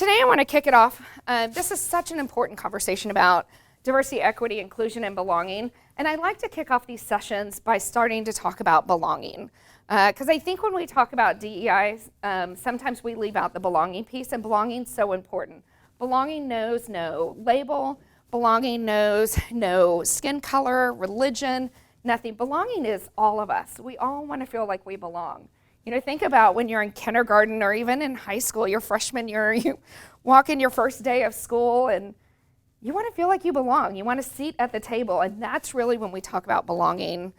today I want to kick it off. This is such an important conversation about diversity, equity, inclusion, and belonging. And I like to kick off these sessions by starting to talk about belonging. Because I think when we talk about DEI, sometimes we leave out the belonging piece, and belonging is so important. Belonging knows no label. Belonging knows no skin color, religion, nothing. Belonging is all of us. We all want to feel like we belong. You know, think about when you're in kindergarten or even in high school, your freshman year, you walk in your first day of school and you want to feel like you belong. You want a seat at the table. And that's really when we talk about belonging,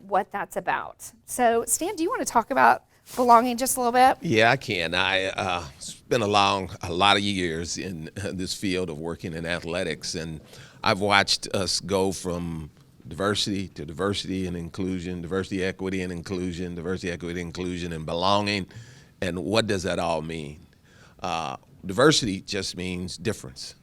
what that's about. So Stan, do you want to talk about belonging just a little bit? Yeah, I can. I spent a lot of years in this field of working in athletics, and I've watched us go from diversity to diversity and inclusion, diversity, equity, and inclusion, diversity, equity, inclusion, and belonging. And what does that all mean? Diversity just means difference.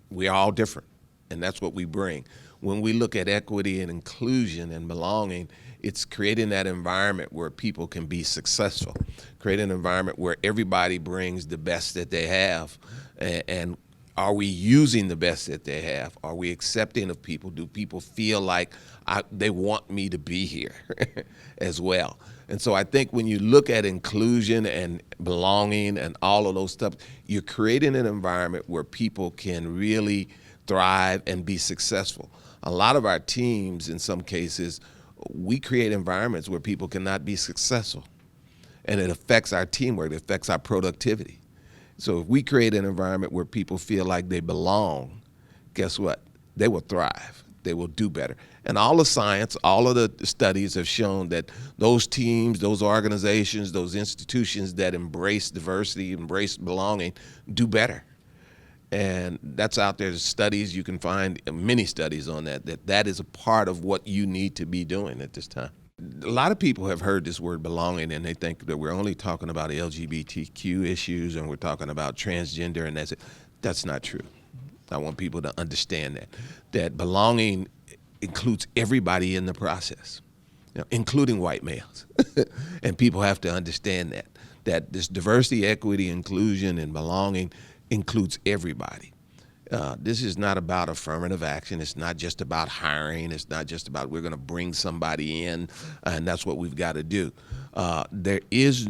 We're all different, and that's what we bring. When we look at equity and inclusion and belonging, it's creating that environment where people can be successful, create an environment where everybody brings the best that they have. And are we using the best that they have? Are we accepting of people? Do people feel like they want me to be here as well? And so I think when you look at inclusion and belonging and all of those stuff, you're creating an environment where people can really thrive and be successful. A lot of our teams, in some cases, we create environments where people cannot be successful. And it affects our teamwork, it affects our productivity. So if we create an environment where people feel like they belong, guess what? They will thrive. They will do better. And all the science, all of the studies have shown that those teams, those organizations, those institutions that embrace diversity, embrace belonging, do better. And that's out there. There's studies, you can find many studies on that is a part of what you need to be doing at this time. A lot of people have heard this word belonging and they think that we're only talking about LGBTQ issues and we're talking about transgender and that's it. That's not true. I want people to understand that belonging includes everybody in the process, including white males. And people have to understand that this diversity, equity, inclusion, and belonging includes everybody. This is not about affirmative action. It's not just about hiring. It's not just about we're going to bring somebody in and that's what we've got to do. There is,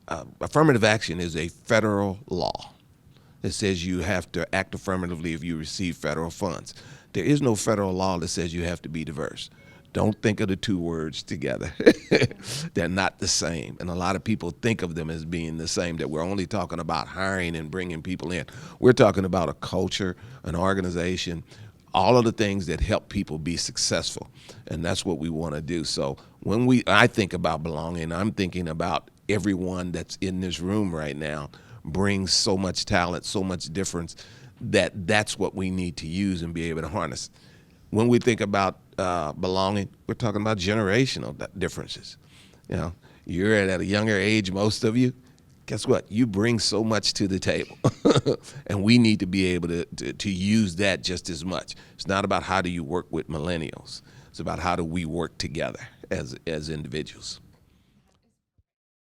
affirmative action is a federal law that says you have to act affirmatively if you receive federal funds. There is no federal law that says you have to be diverse. Don't think of the two words together. They're not the same. And a lot of people think of them as being the same, that we're only talking about hiring and bringing people in. We're talking about a culture, an organization, all of the things that help people be successful. And that's what we want to do. So when I think about belonging, I'm thinking about everyone that's in this room right now brings so much talent, so much difference, that's what we need to use and be able to harness. When we think about belonging, we're talking about generational differences. You're at a younger age, most of you. Guess what? You bring so much to the table. And we need to be able to use that just as much. It's not about how do you work with millennials. It's about how do we work together as individuals.